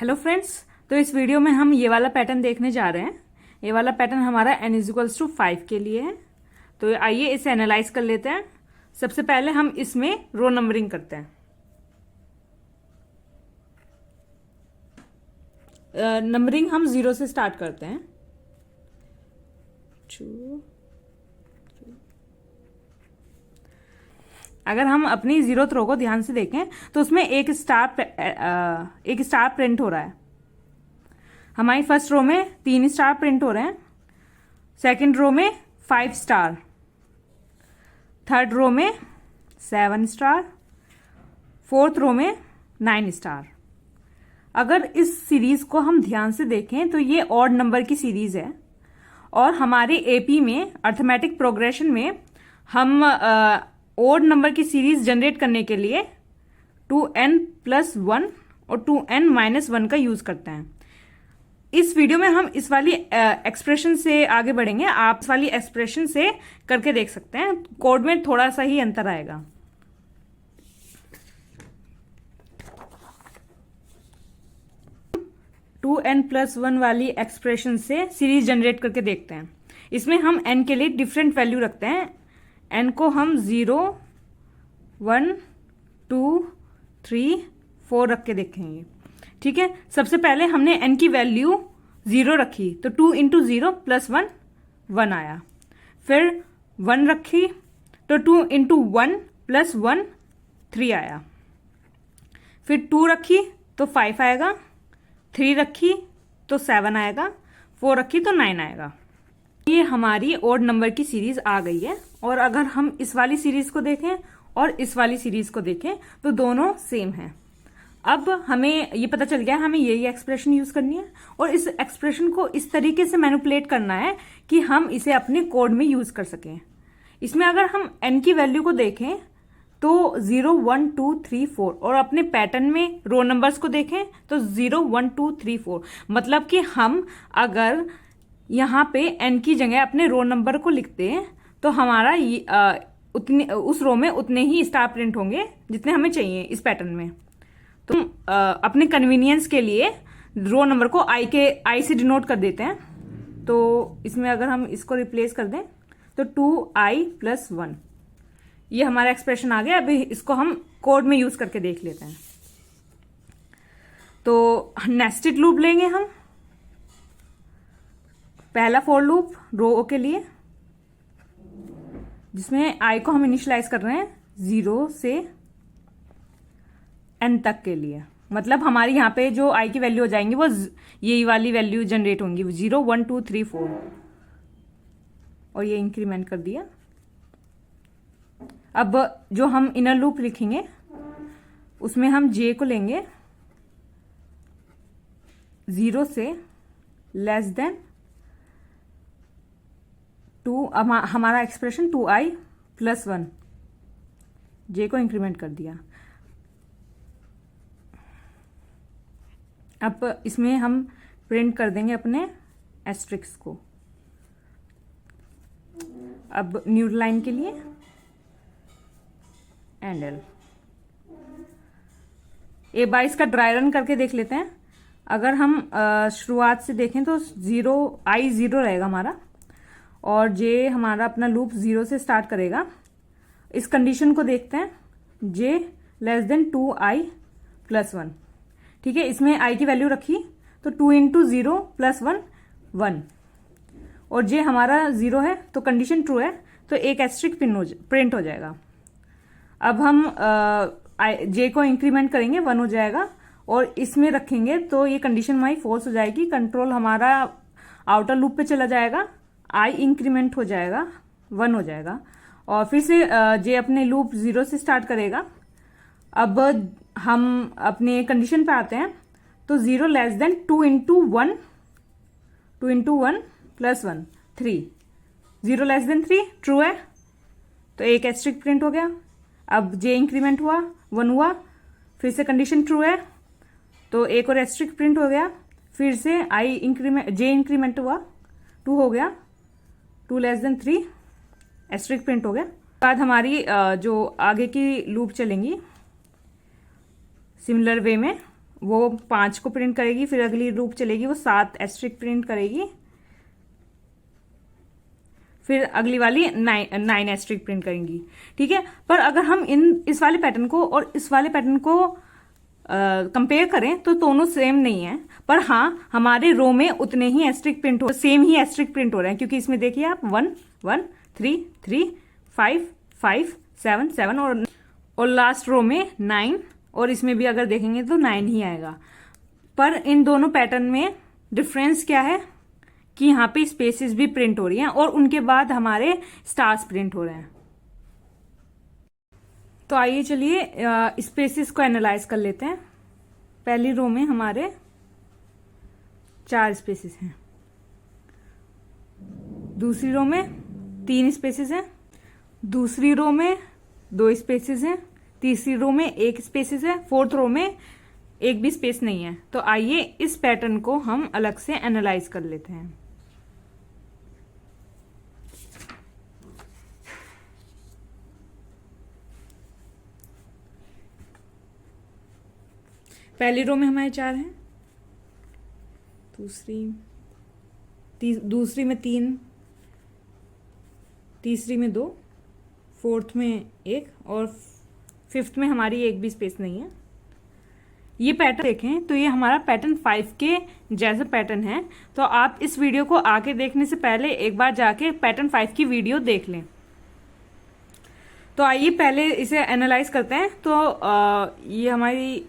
Hello friends, तो इस video में हम ये वाला पैटर्न देखने जा रहे हैं। ये वाला पैटर्न हमारा n इक्वल्स टू 5 के लिए है। तो आइए इसे एनालाइज कर लेते हैं। सबसे पहले हम इसमें रो नंबरिंग करते हैं। नंबरिंग हम 0 से स्टार्ट करते हैं। 2 अगर हम अपनी 0th रो को ध्यान से देखें तो उसमें एक स्टार प्रिंट हो रहा है। हमारी फर्स्ट रो में 3 स्टार प्रिंट हो रहे हैं, सेकंड रो में 5 स्टार, थर्ड रो में 7 स्टार, फोर्थ रो में 9 स्टार। अगर इस सीरीज को हम ध्यान से देखें तो ये ऑड नंबर की सीरीज है और हमारे एपी में अर्थमेटिक प्रोग्रेशन में हम ऑड नंबर की सीरीज जनरेट करने के लिए 2n+1 और 2n-1 का यूज करते हैं। इस वीडियो में हम इस वाली एक्सप्रेशन से आगे बढ़ेंगे। आप इस वाली एक्सप्रेशन से करके देख सकते हैं, कोड में थोड़ा सा ही अंतर आएगा। टू n+1 वाली एक्सप्रेशन से सीरीज जनरेट करके देखते हैं। इसमें हम n के लिए डिफरेंट वैल्यू रखते हैं। n को हम 0, 1, 2, 3, 4 रख के देखेंगे। ठीक है, सबसे पहले हमने n की वैल्यू 0 रखी तो 2 × 0 + 1 1 आया। फिर 1 रखी तो 2 × 1 + 1 3 आया। फिर 2 रखी तो 5 आएगा, 3 रखी तो 7 आएगा, 4 रखी तो 9 आएगा। ये हमारी ऑड नंबर की सीरीज आ गई है। और अगर हम इस वाली सीरीज को देखें और इस वाली सीरीज को देखें तो दोनों सेम हैं। अब हमें ये पता चल गया हमें यही एक्सप्रेशन यूज करनी है और इस एक्सप्रेशन को इस तरीके से मैनिपुलेट करना है कि हम इसे अपने कोड में यूज कर सकें। इसमें अगर हम n की वैल्यू को देखें तो 0, 1, 2, 3, 4 और अपने पैटर्न में रो नंबर्स को देखें तो 0, 1, 2, 3, 4। मतलब कि हम अगर यहाँ पे n की जगह अपने रो नंबर को लिखते हैं तो हमारा उस रो में उतने ही स्टार प्रिंट होंगे जितने हमें चाहिए इस पैटर्न में। तो अपने कन्वीनियंस के लिए रो नंबर को आई से डिनोट कर देते हैं। तो इसमें अगर हम इसको रिप्लेस कर दें तो 2i+1 ये हमारा एक्सप्रेशन आ गया। अभी इसको हम कोड में यूज करके देख लेते हैं। तो नेस्टेड लूप लेंगे हम। पहला फॉर लूप रो के लिए जिसमें i को हम इनिशियलाइज कर रहे हैं 0 से n तक के लिए। मतलब हमारी यहाँ पे जो i की वैल्यू हो जाएंगी वो यही वाली वैल्यू जनरेट होंगी 0, 1, 2, 3, 4 और ये इंक्रीमेंट कर दिया। अब जो हम इनर लूप लिखेंगे उसमें हम j को लेंगे 0 से <2। हमारा एक्सप्रेशन 2i+1 j को इंक्रीमेंट कर दिया। अब इसमें हम प्रिंट कर देंगे अपने एस्ट्रिक्स को। अब न्यू लाइन के लिए एंडल ए 22 का ड्राई रन करके देख लेते हैं। अगर हम शुरुआत से देखें तो i 0 रहेगा हमारा और j हमारा अपना लूप 0 से स्टार्ट करेगा। इस कंडीशन को देखते हैं j < 2i+1। ठीक है, इसमें i की वैल्यू रखी तो 2 × 0 + 1 1 और j हमारा 0 है तो कंडीशन ट्रू है तो एक एस्ट्रिक प्रिंट हो जाएगा। अब हम j को इंक्रीमेंट करेंगे 1 हो जाएगा और इसमें रखेंगे तो ये कंडीशन हमारी फॉल्स हो जाएगी। कंट्रोल हमारा आउटर लूप पे चला जाएगा, i इंक्रीमेंट हो जाएगा 1 हो जाएगा और फिर से j अपने लूप 0 से स्टार्ट करेगा। अब हम अपने कंडीशन पे आते हैं तो 0 < 2 × 1 + 1 3 0 < 3 ट्रू है तो एक एस्ट्रिक प्रिंट हो गया। अब j इंक्रीमेंट हुआ 1 हुआ, फिर से कंडीशन ट्रू है तो एक और एस्ट्रिक प्रिंट हो गया। फिर से j इंक्रीमेंट हुआ 2 हो गया, 2 < 3 एस्ट्रिक प्रिंट हो गया। बाद हमारी जो आगे की लूप चलेंगी सिमिलर वे में वो 5 को प्रिंट करेगी, फिर अगली लूप चलेगी वो 7 एस्ट्रिक प्रिंट करेगी, फिर अगली वाली 9 एस्ट्रिक प्रिंट करेंगी। ठीक है, पर अगर हम इस वाले पैटर्न को और इस वाले पैटर्न को कंपेयर करें तो दोनों सेम नहीं है, पर हाँ हमारे रो में उतने ही एस्ट्रिक प्रिंट हो, सेम ही एस्ट्रिक प्रिंट हो रहे हैं, क्योंकि इसमें देखिए आप 1 1 3 3 5 5 7 7 और लास्ट रो में 9, और इसमें भी अगर देखेंगे तो 9 ही आएगा। पर इन दोनों पैटर्न में डिफरेंस क्या है कि यहाँ पे स्पेसेस भी प्रिंट हो रही हैं और उनके बाद हमारे स्टार्स प्रिंट हो रहे हैं। तो आइए चलिए स्पेसेस को एनालाइज कर लेते हैं। पहली रो में हमारे 4 स्पेसेस हैं, दूसरी रो में 3 स्पेसेस हैं, दूसरी रो में 2 स्पेसेस हैं, तीसरी रो में 1 स्पेसेस है, फोर्थ रो में एक भी स्पेस नहीं है। तो आइए इस पैटर्न को हम अलग से एनालाइज कर लेते हैं। पहली रो में हमारे 4 हैं, दूसरी में 3, तीसरी में 2, फोर्थ में 1 और फिफ्थ में हमारी एक भी स्पेस नहीं है। ये पैटर्न देखें तो ये हमारा पैटर्न 5 के जैसा पैटर्न है। तो आप इस वीडियो को आके देखने से पहले एक बार जाके पैटर्न 5 की वीडियो देख लें। तो आइए पहले इसे एनालाइज करते हैं। तो ये हमारी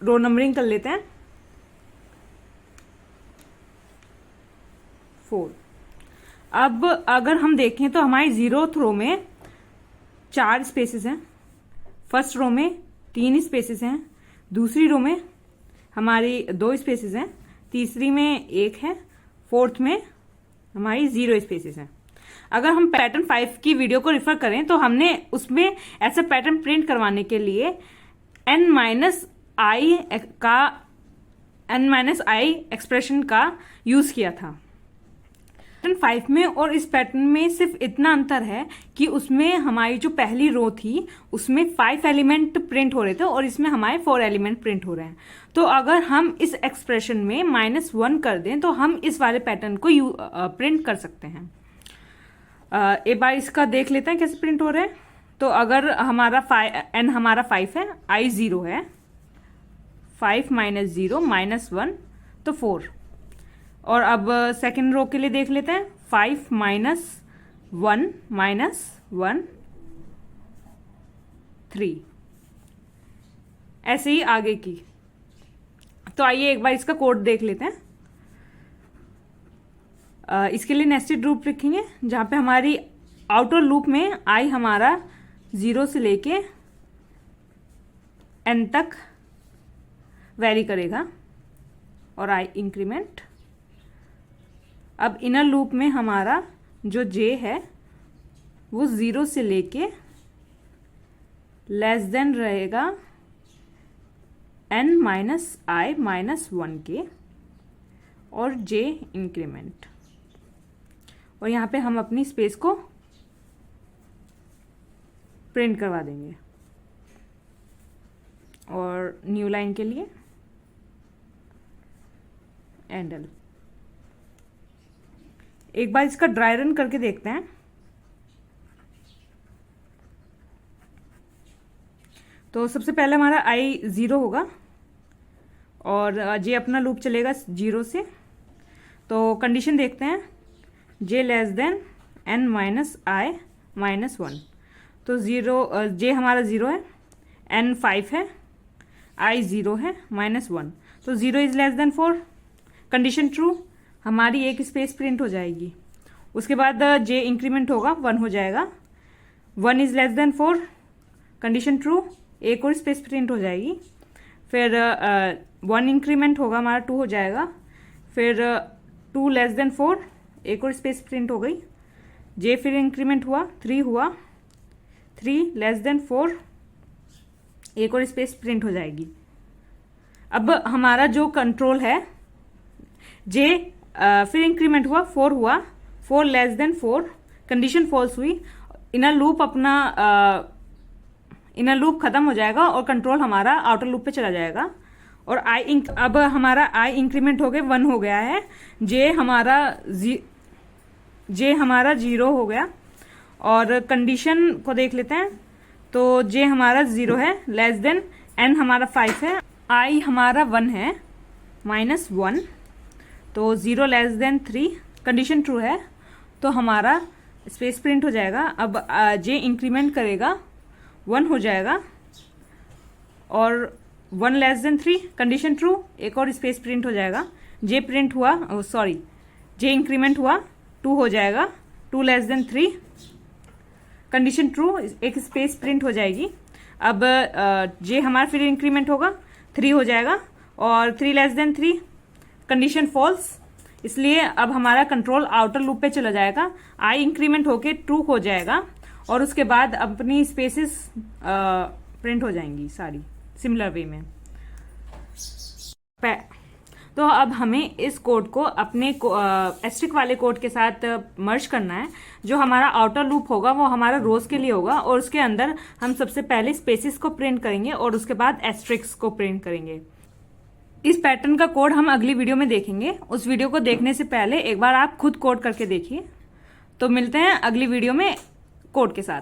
रो नंबरिंग कर लेते हैं 4। अब अगर हम देखें तो हमारी 0th रो में 4 स्पेसेस हैं, फर्स्ट रो में 3 स्पेसेस हैं, दूसरी रो में हमारी 2 स्पेसेस हैं, तीसरी में 1 है, फोर्थ में हमारी 0 स्पेसेस हैं। अगर हम पैटर्न 5 की वीडियो को रेफर करें तो हमने उसमें ऐसा पैटर्न प्रिंट करवाने के लिए n-i एक्सप्रेशन का यूज किया था। पैटर्न 5 में और इस पैटर्न में सिर्फ इतना अंतर है कि उसमें हमारी जो पहली रो थी उसमें 5 एलिमेंट प्रिंट हो रहे थे और इसमें हमारे 4 एलिमेंट प्रिंट हो रहे हैं। तो अगर हम इस एक्सप्रेशन में -1 कर दें तो हम इस वाले पैटर्न को प्रिंट कर सकते हैं। एक बार इसका देख लेते हैं कैसे प्रिंट हो रहे हैं। तो अगर हमारा n हमारा 5 है, i 0 है, 5 - 0 -1 तो 4। और अब सेकेंड रो के लिए देख लेते हैं 5 - 1 -1 3, ऐसे ही आगे की। तो आइए एक बार इसका कोड देख लेते हैं। इसके लिए नेस्टेड लूप लिखेंगे जहां पे हमारी आउटर लूप में i हमारा 0 से लेके n तक वेरी करेगा और i इंक्रीमेंट। अब इनर लूप में हमारा जो j है वो 0 से लेके लेस देन रहेगा n - i -1 के और j इंक्रीमेंट। और यहाँ पे हम अपनी स्पेस को प्रिंट करवा देंगे। और न्यू लाइन के लिए एंडल। एक बार इसका ड्राई रन करके देखते हैं। तो सबसे पहले हमारा i 0 होगा और j अपना लूप चलेगा 0 से। तो कंडीशन देखते हैं j less than n - i -1। तो j हमारा 0 है, n 5 है, i 0 है -1। तो 0 is less than 4, condition true, हमारी एक स्पेस प्रिंट हो जाएगी। उसके बाद j इंक्रीमेंट होगा 1 हो जाएगा, 1 is less than 4, condition true, एक और स्पेस प्रिंट हो जाएगी। फिर 1 इंक्रीमेंट होगा हमारा 2 हो जाएगा, फिर 2 लेस देन 4, एक और स्पेस प्रिंट हो गई। j फिर इंक्रीमेंट हुआ 3 हुआ, 3 लेस देन 4, एक और स्पेस प्रिंट हो जाएगी। अब हमारा जो कंट्रोल है j फिर इंक्रीमेंट हुआ 4 हुआ, 4 लेस देन 4, कंडीशन फॉल्स हुई, इनर लूप खत्म हो जाएगा और कंट्रोल हमारा आउटर लूप पे चला जाएगा और अब हमारा आई इंक्रीमेंट हो गए 1 हो गया है, जे हमारा 0 हो गया। और कंडीशन को देख लेते हैं, तो जे हमारा 0 है, लेस देन एन हमारा 5 है, आई हमारा 1 है, -1, तो 0 लेस देन 3, कंडीशन ट्रू है, तो हमारा स्पेस प्रिंट हो जाएगा। अब जे इंक्रीमेंट करेगा 1 हो जाएगा, और 1 लेस देन 3, कंडीशन ट्रू, एक और स्पेस प्रिंट हो जाएगा। जे प्रिंट हुआ, सॉरी, जे इंक्रीमेंट हुआ 2 हो जाएगा, 2 लेस देन 3, कंडीशन ट्रू, एक स्पेस प्रिंट हो जाएगी। अब जे हमारा फिर इंक्रीमेंट होगा 3 हो जाएगा, और 3 लेस देन 3, कंडीशन फॉल्स, इसलिए अब हमारा कंट्रोल आउटर लूप पे चला जाएगा। आई इंक्रीमेंट होके ट्रू हो जाएगा, और उसके बाद अपनी स्पेसेस प्रिंट हो जाएंगी सारी सिमिलर वे में। तो अब हमें इस कोड को अपने एस्ट्रिक वाले कोड के साथ मर्ज करना है। जो हमारा आउटर लूप होगा वो हमारा रोज के लिए होगा, और उसके अंदर हम सबसे पहले स्पेसेस को प्रिंट करेंगे और उसके बाद एस्ट्रिक्स को प्रिंट करेंगे। इस पैटर्न का कोड हम अगली वीडियो में देखेंगे। उस वीडियो को देखने से पहले एक बार आप खुद कोड करके देखिए। तो मिलते हैं अगली वीडियो में कोड के साथ।